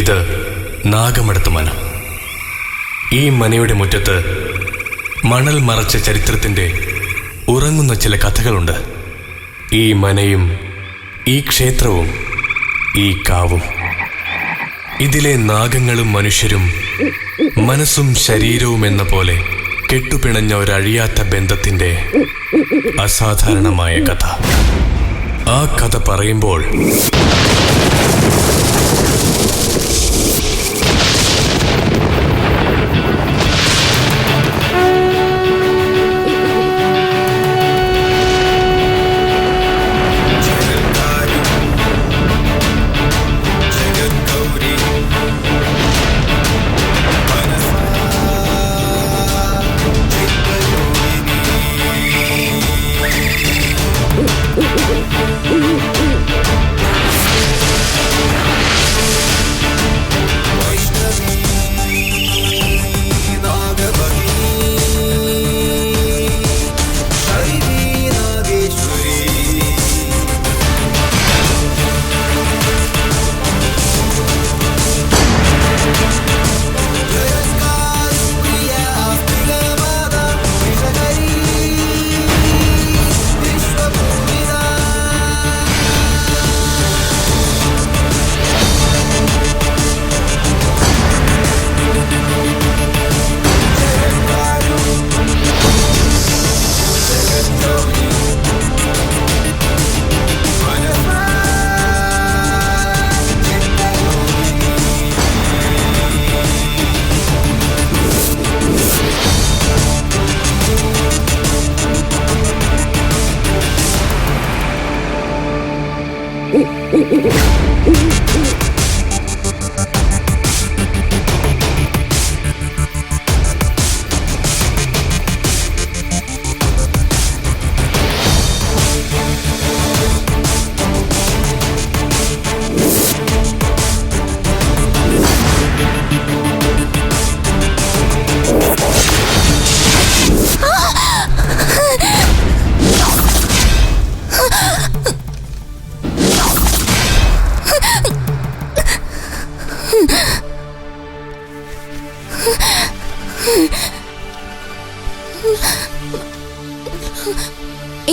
ഇത് നാഗമടത്ത് മന. ഈ മനയുടെ മുറ്റത്ത് മണൽ മറച്ച ചരിത്രത്തിൻ്റെ ഉറങ്ങുന്ന ചില കഥകളുണ്ട്. ഈ മനയും ഈ ക്ഷേത്രവും ഈ കാവും, ഇതിലെ നാഗങ്ങളും മനുഷ്യരും മനസ്സും ശരീരവും എന്ന പോലെ കെട്ടുപിണഞ്ഞ ഒരഴിയാത്ത ബന്ധത്തിൻ്റെ അസാധാരണമായ കഥ. ആ കഥ പറയുമ്പോൾ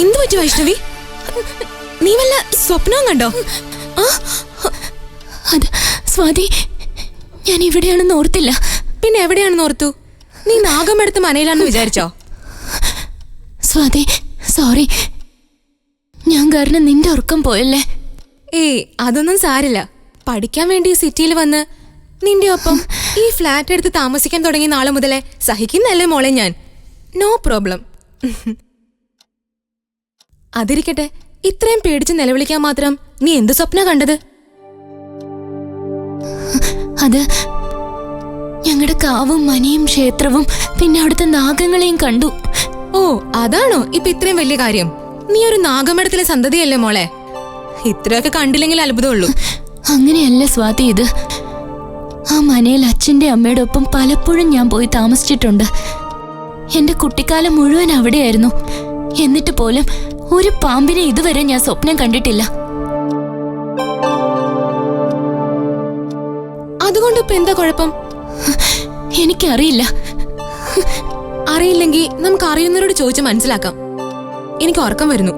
എന്തു പറ്റി വൈഷ്ണവി? നീ വല്ല സ്വപ്നം കണ്ടോ? അത് സ്വാതി, ഞാൻ ഇവിടെയാണെന്ന് ഓർത്തില്ല. പിന്നെ എവിടെയാണെന്ന് ഓർത്തു? നീ നാഗമെടുത്ത് മനയിലാണെന്ന് വിചാരിച്ചോ? സ്വാതി, സോറി, ഞാൻ കാരണം നിന്റെ ഉറക്കം പോയല്ലേ. അതൊന്നും സാരില്ല. പഠിക്കാൻ വേണ്ടി സിറ്റിയിൽ വന്ന് നിന്റെ ഒപ്പം ഈ ഫ്ലാറ്റ് എടുത്ത് താമസിക്കാൻ തുടങ്ങിയ നാളെ മുതലേ സഹിക്കുന്നല്ലേ മോളെ ഞാൻ. No problem. അതിരിക്കട്ടെ, ഇത്രയും പേടിച്ച് നിലവിളിക്കാൻ മാത്രം നീ എന്ത് സ്വപ്ന കണ്ടത്? അത് ഞങ്ങളുടെ കാവും മനയും ക്ഷേത്രവും പിന്നെ അവിടുത്തെ നാഗങ്ങളെയും കണ്ടു. ഓ, അതാണോ ഇപ്പൊ ഇത്രയും വലിയ കാര്യം? നീ ഒരു നാഗമഠത്തിലെ സന്തതിയല്ലേ മോളെ? ഇത്രയൊക്കെ കണ്ടില്ലെങ്കിൽ അത്ഭുതമുള്ളൂ. അങ്ങനെയല്ല സ്വാതി, ഇത് ആ മനയിൽ അച്ഛൻ്റെ അമ്മയുടെ ഒപ്പം പലപ്പോഴും ഞാൻ പോയി താമസിച്ചിട്ടുണ്ട്. എന്റെ കുട്ടിക്കാലം മുഴുവൻ അവിടെയായിരുന്നു. എന്നിട്ട് പോലും ഒരു പാമ്പിനെ ഇതുവരെ ഞാൻ സ്വപ്നം കണ്ടിട്ടില്ല. അതുകൊണ്ട് ഇപ്പൊ എന്താ കുഴപ്പം? എനിക്കറിയില്ല. അറിയില്ലെങ്കിൽ നമുക്ക് അറിയുന്നവരോട് ചോദിച്ച് മനസ്സിലാക്കാം. എനിക്ക് ഉറക്കം വരുന്നു.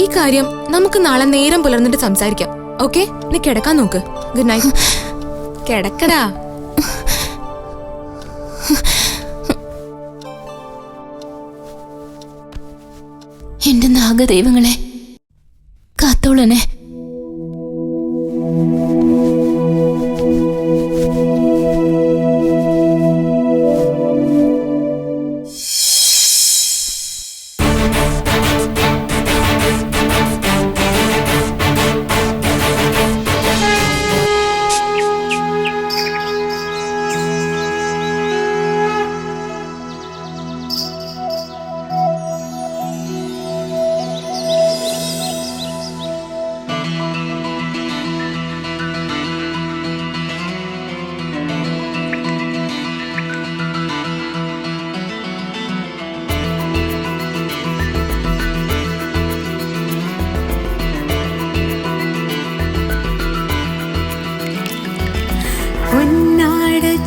ഈ കാര്യം നമുക്ക് നാളെ നേരം പുലർന്നിട്ട് സംസാരിക്കാം. ഓക്കെ, നീ കിടക്കാൻ നോക്ക്. Good night. കിടക്കടാ. എന്റെ നാഗദൈവങ്ങളെ കാത്തോളനെ.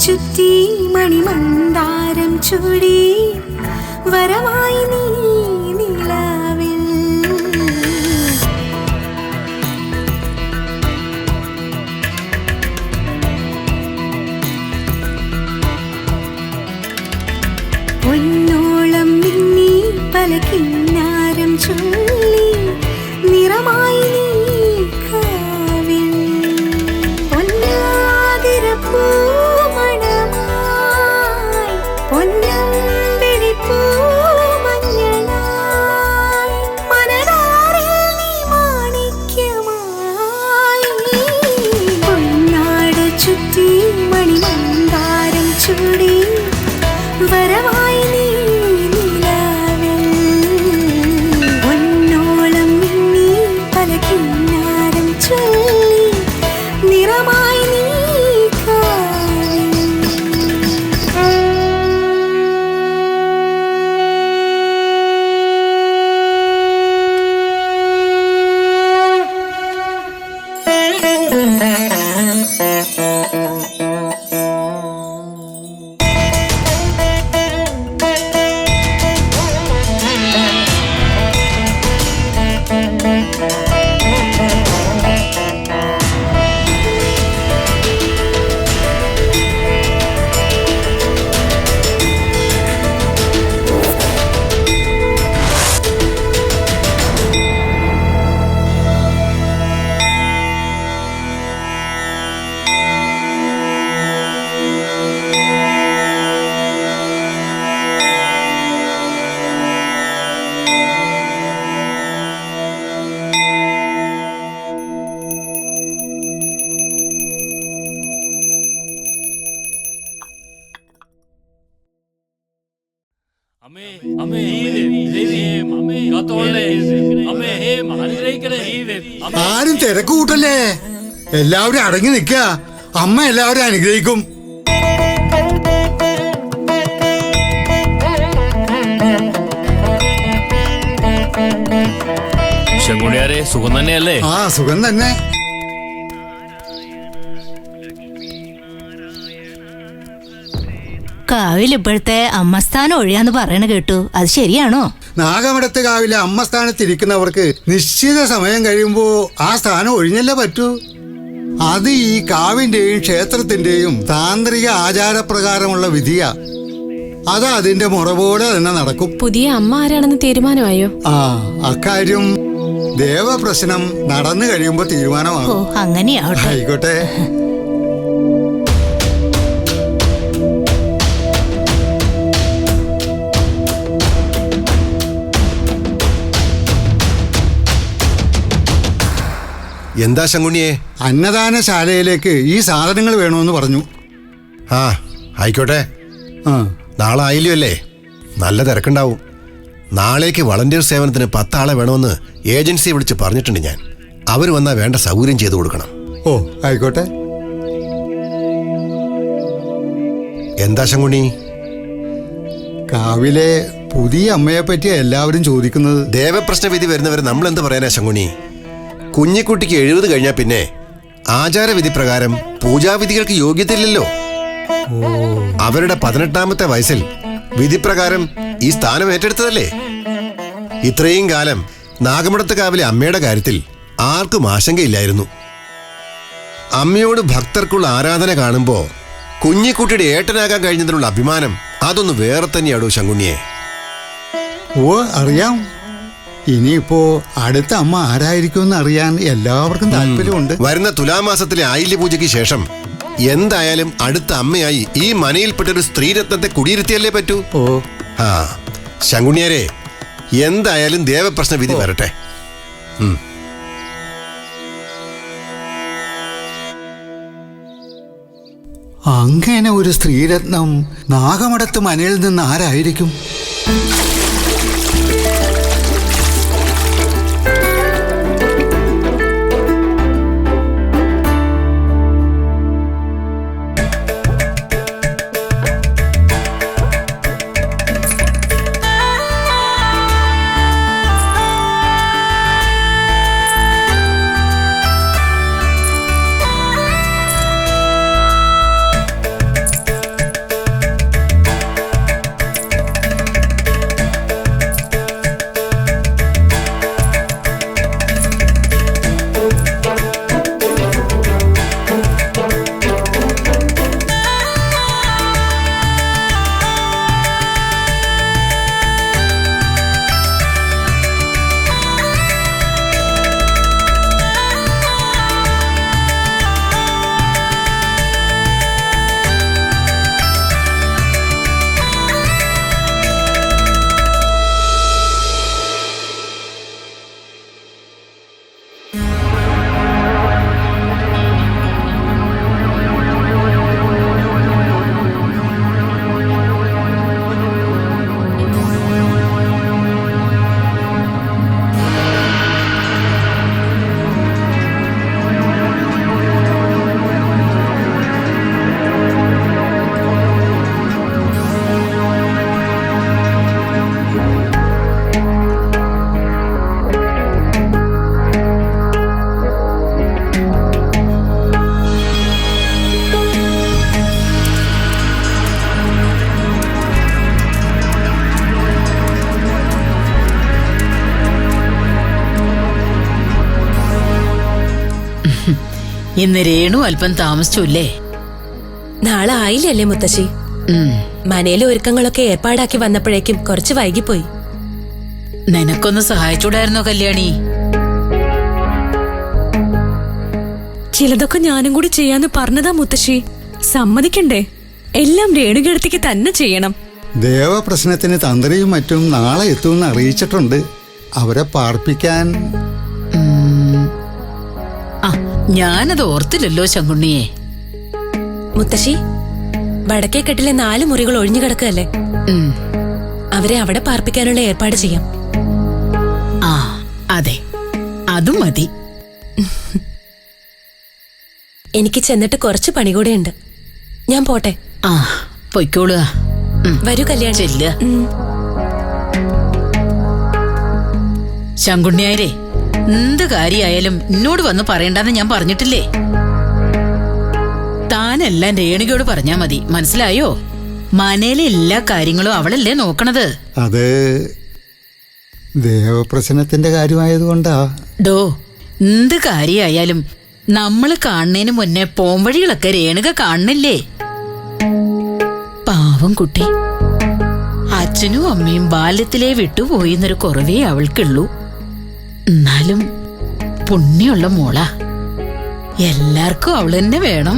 ചുറ്റി മണിമന്ദാരം ചൂടി വരമായി നീ നിലാവിൽ. പൊന്നോളം മിന്നി പല കിന്നാരം ചൊല്ലി നിറമായി നീ കാവിൽ. പൊന്നാതിരപ്പൂമണമായി പൊന്നമ്പിളിപ്പൂമഞ്ഞളായി മനതാരിൽ നീ മാണിക്യമായി. പൊന്നാട ചുറ്റി മണിമന്ദാരം ചൂടി വരമായി നീ നിലാവിൽ. പൊന്നോളം മിന്നി പല കിന്നാരം ചൊല്ലി നിറമായി നീ കാവിൽ. ആരും തിരക്ക് കൂട്ടല്ലേ, എല്ലാവരും അടങ്ങി നിൽക്ക. അമ്മ എല്ലാവരും അനുഗ്രഹിക്കും. ശങ്കുണിയാരെ സുഖം തന്നെയല്ലേ? ആ സുഖം തന്നെ. കാവിൽ ഇപ്പോഴത്തെ അമ്മസ്ഥാനം ഒഴിയാന്ന് പറയണ കേട്ടു, അത് ശരിയാണോ? നാഗമടത്ത് കാവിലെ അമ്മ സ്ഥാനത്തിരിക്കുന്നവർക്ക് നിശ്ചിത സമയം കഴിയുമ്പോ ആ സ്ഥാനം ഒഴിഞ്ഞല്ലേ പറ്റൂ. അത് ഈ കാവിന്റെയും ക്ഷേത്രത്തിന്റെയും താന്ത്രിക ആചാരപ്രകാരമുള്ള വിധിയാ. അത് അതിന്റെ മുറ പോലെ തന്നെ നടക്കും. പുതിയ അമ്മ ആരാണെന്ന് തീരുമാനമായോ? ആ അക്കാര്യം ദേവപ്രശ്നം നടന്നു കഴിയുമ്പോ ഓ തീരുമാനമാകും. അങ്ങനെയാവട്ടെ. ആയിക്കോട്ടെ. എന്താ ശങ്കുണ്ണിയെ? അന്നദാനശാലയിലേക്ക് ഈ സാധനങ്ങൾ വേണമെന്ന് പറഞ്ഞു. ആ ആയിക്കോട്ടെ. ആ നാളെ ആയില്ലോ അല്ലേ? നല്ല തിരക്കുണ്ടാവും. നാളേക്ക് വളണ്ടിയർ സേവനത്തിന് 10 ആളെ വേണമെന്ന് ഏജൻസിയെ വിളിച്ച് പറഞ്ഞിട്ടുണ്ട് ഞാൻ. അവർ വന്നാൽ വേണ്ട സൗകര്യം ചെയ്തു കൊടുക്കണം. ഓ ആയിക്കോട്ടെ. എന്താ ശങ്കുണ്ണി? കാവിലെ പുതിയ അമ്മയെ പറ്റി എല്ലാവരും ചോദിക്കുന്നത്. ദേവപ്രശ്നവിധി വരുന്നവരെ നമ്മൾ എന്ത് പറയാനാ ശങ്കുണ്ണി? കുഞ്ഞിക്കുട്ടിക്ക് 70 കഴിഞ്ഞാൽ പിന്നെ ആചാരവിധി പ്രകാരം പൂജാവിധികൾക്ക് യോഗ്യതയില്ലല്ലോ. അവരുടെ 18ാമത്തെ വയസ്സിൽ വിധിപ്രകാരം ഈ സ്ഥാനം ഏറ്റെടുത്തതല്ലേ. ഇത്രയും കാലം നാഗമടത്ത് കാവിലെ അമ്മയുടെ കാര്യത്തിൽ ആർക്കും ആശങ്കയില്ലായിരുന്നു. അമ്മയോട് ഭക്തർക്കുള്ള ആരാധന കാണുമ്പോ കുഞ്ഞിക്കുട്ടിയുടെ ഏട്ടനാകാൻ കഴിഞ്ഞതിനുള്ള അഭിമാനം അതൊന്ന് വേറെ തന്നെയാടോ ശങ്കുണ്ണിയെ. ഓ അറിയാം. ഇനിയിപ്പോ അടുത്ത അമ്മ ആരായിരിക്കുമെന്ന് അറിയാൻ എല്ലാവർക്കും താല്പര്യമുണ്ട്. വരുന്ന തുലാമാസത്തിലെ ആയില്യ പൂജയ്ക്ക് ശേഷം എന്തായാലും അടുത്ത അമ്മയായി ഈ മനയിൽപ്പെട്ടൊരു സ്ത്രീരത്നത്തെ കുടിയിരുത്തിയല്ലേ പറ്റൂ. ഓ ആ ശങ്കുണ്ണിയാരെ, എന്തായാലും ദേവപ്രശ്ന വിധി വരട്ടെ. അങ്ങനെ ഒരു സ്ത്രീരത്നം നാഗമടത്ത് മനയിൽ നിന്ന് ആരായിരിക്കും? ഇന്ന് രേണു അല്പം താമസിച്ചല്ലേ? നാളെ ആയില്ലല്ലേ മുത്തശ്ശി? മനയിലെ ഒരുക്കങ്ങളൊക്കെ ഏർപ്പാടാക്കി വന്നപ്പോഴേക്കും കുറച്ച് വൈകിപ്പോയി. നിനക്കൊന്ന് സഹായിച്ചൂടായിരുന്നോ കല്യാണി? ചിലതൊക്കെ ഞാനും കൂടി ചെയ്യാന്ന് പറഞ്ഞതാ മുത്തശ്ശി. സമ്മതിക്കണ്ടേ? എല്ലാം രേണുകേടത്തേക്ക് തന്നെ ചെയ്യണം. ദേവപ്രശ്നത്തിന് തന്ത്രിയും മറ്റും നാളെ എത്തുമെന്ന് അറിയിച്ചിട്ടുണ്ട്. അവരെ പാർപ്പിക്കാൻ ഞാനത് ഓർത്തില്ലല്ലോ ശങ്കുണ്ണിയെ. മുത്തശ്ശി, വടക്കേക്കെട്ടിലെ 4 മുറികൾ ഒഴിഞ്ഞു കിടക്കുകയല്ലേ? അവരെ അവിടെ പാർപ്പിക്കാനുള്ള ഏർപ്പാട് ചെയ്യാം. ആ അതെ, അതും മതി. എനിക്ക് ചെന്നിട്ട് കുറച്ച് പണി കൂടെ ഉണ്ട്. ഞാൻ പോട്ടെ. ആ പൊയ്ക്കോളുക. വരൂ കല്യാണി. ചെല്ലുക. ശങ്കുണ്ണിയായരെ, എന്ത് കാര്യായാലും എന്നോട് വന്ന് പറയണ്ടെന്ന് ഞാൻ പറഞ്ഞിട്ടില്ലേ? താനെല്ലാം രേണുകയോട് പറഞ്ഞാ മതി, മനസ്സിലായോ? മനയിലെ എല്ലാ കാര്യങ്ങളും അവളല്ലേ നോക്കണത്. അത് ദേവപ്രശ്നത്തിന്റെ കാര്യമായതുകൊണ്ടാ. ഡോ, എന്ത് കാര്യായാലും നമ്മള് കാണുന്നതിന് മുന്നേ പോംവഴികളൊക്കെ രേണുക കാണുന്നില്ലേ? പാവം കുട്ടി. അച്ഛനും അമ്മയും ബാല്യത്തിലേ വിട്ടുപോയിന്നൊരു കുറവേ അവൾക്കുള്ളൂ. എന്നാലും പുണ്യുള്ള മോളാ. എല്ലാവർക്കും അവൾ തന്നെ വേണം.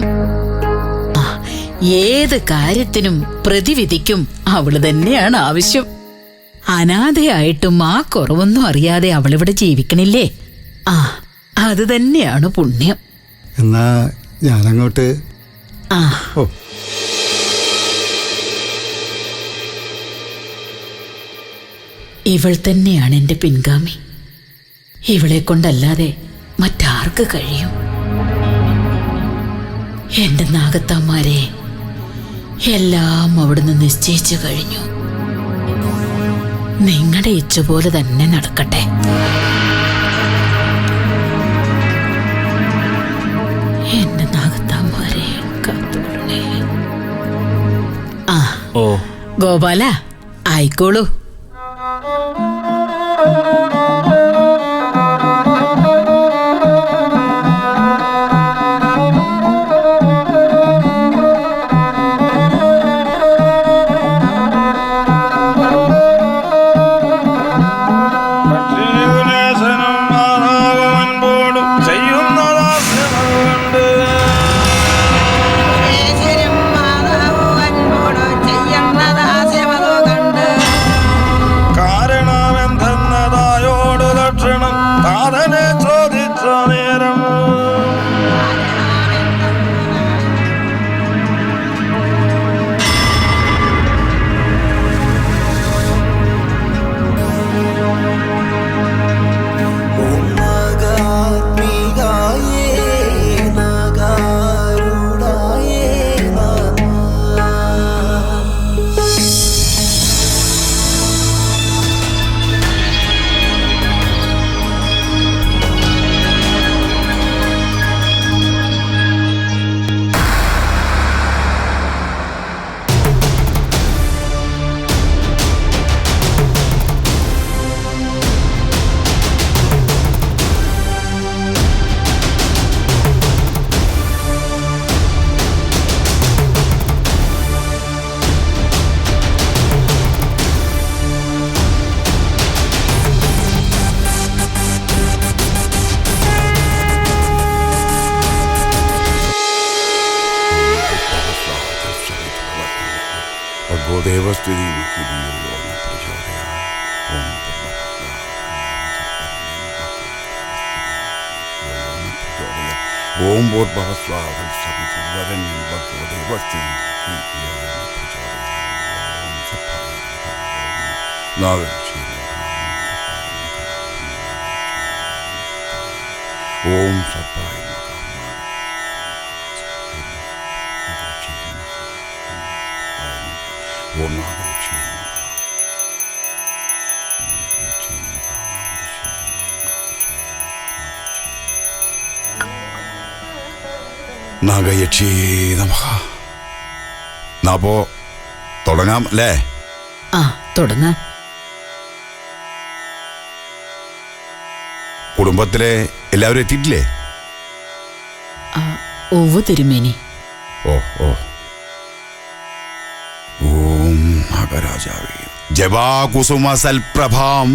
ഏത് കാര്യത്തിനും പ്രതിവിധിക്കും അവള് തന്നെയാണ് ആവശ്യം. അനാഥയായിട്ടും ആ കുറവൊന്നും അറിയാതെ അവളിവിടെ ജീവിക്കണില്ലേ? അത് തന്നെയാണ് പുണ്യം. എന്നാ ഞാനങ്ങോട്ട്. ഇവൾ തന്നെയാണ് എന്റെ പിൻഗാമി. ഇവളെ കൊണ്ടല്ലാതെ മറ്റാർക്ക് കഴിയും? എന്റെ നാഗത്താന്മാരെ എല്ലാം അവിടുന്ന് നിശ്ചയിച്ചു കഴിഞ്ഞു. നിങ്ങളുടെ ഇച്ഛ പോലെ തന്നെ നടക്കട്ടെ. എന്റെ നാഗത്താന്മാരെ കാത്തോളണേ. ഗോപാല, ആയിക്കോളൂ. ഓം ഭൂർഭവസ്വാഹം സവിതുർവരണ്യം ഭർഗോ ദേവസ്യ ഓം സപ്പായ ഓം നാഗയക്ഷി നമഃ. അപ്പോ തുടങ്ങാം അല്ലേ? തുടങ്ങാം. കുടുംബത്തിലെ എല്ലാവരും എത്തിയിട്ടില്ലേ? ഒവ് തിരുമേനി. ഓ ഓ ഓം നാഗരാജാവേ. ജവാകുസുമസൽപ്രഭാം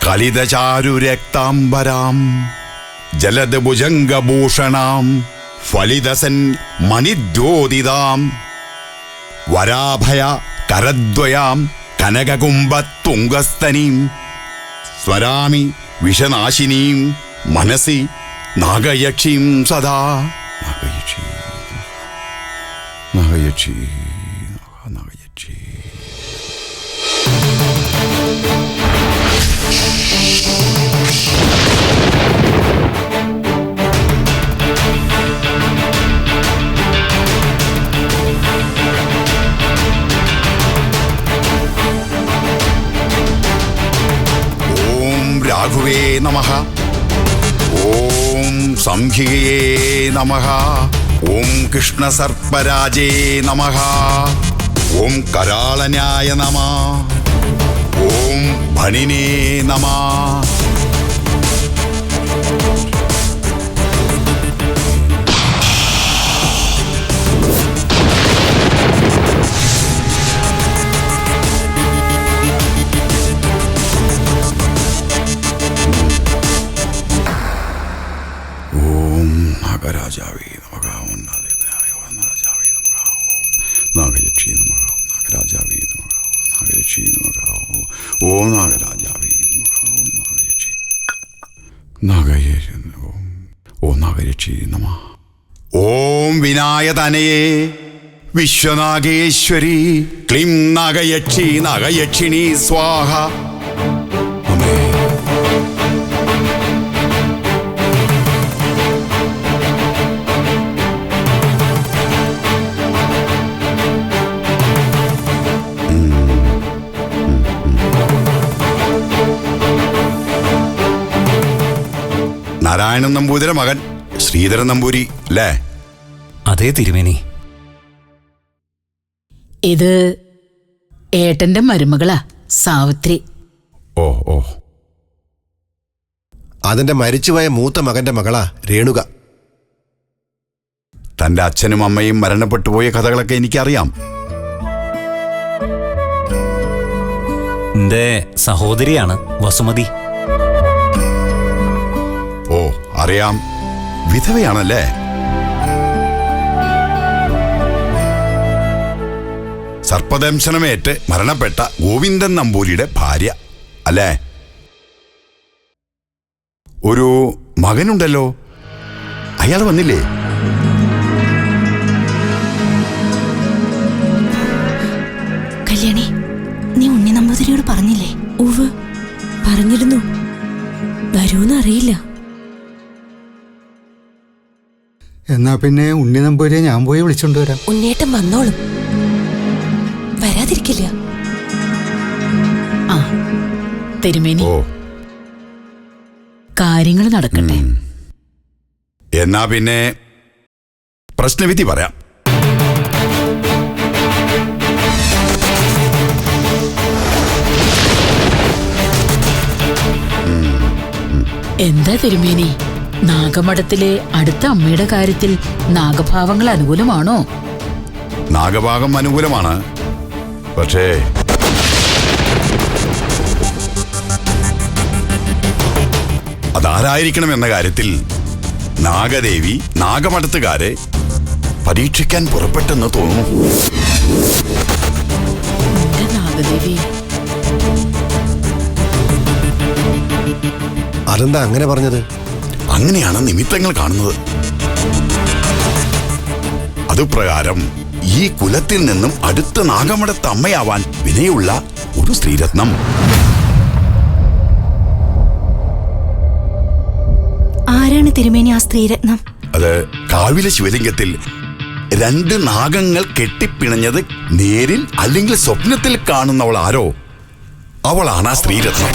കലിതചാരുരക്താംബരാം ജലദ ഭുജംഗഭൂഷണാം ഫലിതസൻ മണിദ്യോതിതാം വരാഭയ കരദ്വയാം കനകകുംഭത്തുംഗസ്തനീം സ്വരാമി വിഷനാശിനീം മനസി നാഗയക്ഷീം സദാ. നാഗയക്ഷി നാഗയക്ഷി നാഗയക്ഷി. രാഘവേ നമഃ. ഓം സംഖ്യേ നമഃ. ഓം കൃഷ്ണസർപ്പരാജേ നമഃ. ഓം കരാളന്യായ നമഃ. ഓം ഭണിനേ നമഃ. നാഗരാജാവേ നമഃ. ഓം നാഗരാജാവേ നമഃ. ഓം നാഗയക്ഷി നമഃ. നാഗരാജാവേ നമഃ. നാഗയക്ഷി നമഃ. ഓം നാഗരാജാവേ നമഃ. ഓം നാഗയക്ഷി നാഗയക്ഷി ഓം നാഗയക്ഷി നമഃ. ഓം വിനായതനയേ വിശ്വനാഗേശ്വരി ക്ലീം നാഗയക്ഷി നാഗയക്ഷിണി സ്വാഹ. നാരായണൻ നമ്പൂതിരെ മകൻ ശ്രീധരൻ നമ്പൂരി അല്ലേ? അതേ തിരുമേനി. ഇത് ഏട്ടന്റെ മരുമകളാ സാവിത്രി. ഓ ഓ. അതിന്റെ മരിച്ചുപോയ മൂത്ത മകന്റെ മകളാ രേണുക. തന്റെ അച്ഛനും അമ്മയും മരണപ്പെട്ടു പോയ കഥകളൊക്കെ എനിക്കറിയാം. എന്റെ സഹോദരിയാണ് വസുമതി. ഓ അറിയാം. വിധവയാണല്ലേ? സർപ്പദംശനമേറ്റ് മരണപ്പെട്ട ഗോവിന്ദൻ നമ്പൂരിയുടെ ഭാര്യ അല്ലേ? ഒരു മകനുണ്ടല്ലോ, അയാൾ വന്നില്ലേ? കല്യാണി, നീ ഉണ്ണി നമ്പൂതിരിയോട് പറഞ്ഞില്ലേ? ഉവ് പറഞ്ഞിരുന്നു. വരൂന്നറിയില്ല. എന്നാ പിന്നെ ഉണ്ണി നമ്പൂരിയെ ഞാൻ പോയി വിളിച്ചോണ്ട് വരാം. ഉണ്ണേട്ടൻ വന്നോളും, വരാതിരിക്കില്ല. ആ തിരുമേനി, കാര്യങ്ങൾ നടക്കട്ടെ. എന്നാ പിന്നെ പ്രശ്നവിധി പറയാം. എന്താ തിരുമേനി, നാഗമഠത്തിലെ അടുത്ത അമ്മയുടെ കാര്യത്തിൽ നാഗഭാവങ്ങൾ അനുകൂലമാണോ? നാഗഭാഗം അനുകൂലമാണ്. പക്ഷേ അതാരായിരിക്കണം എന്ന കാര്യത്തിൽ നാഗദേവി നാഗമഠത്തുകാരെ പരീക്ഷിക്കാൻ പുറപ്പെട്ടെന്ന് തോന്നുന്നു. നാഗദേവി അതെന്താ അങ്ങനെ പറഞ്ഞത്? അങ്ങനെയാണ് നിമിത്തങ്ങൾ കാണുന്നത്. അതുപ്രകാരം ഈ കുലത്തിൽ നിന്നും അടുത്ത നാഗമഠത്ത് അമ്മയാവാൻ വിനയുള്ള ഒരു സ്ത്രീരത്നം. ആരാണ് തിരുമേനി ആ സ്ത്രീരത്നം? അത് കാവിലെ ശിവലിംഗത്തിൽ 2 നാഗങ്ങൾ കെട്ടിപ്പിണഞ്ഞത് നേരിൽ അല്ലെങ്കിൽ സ്വപ്നത്തിൽ കാണുന്നവൾ ആരോ അവളാണ് ആ സ്ത്രീരത്നം.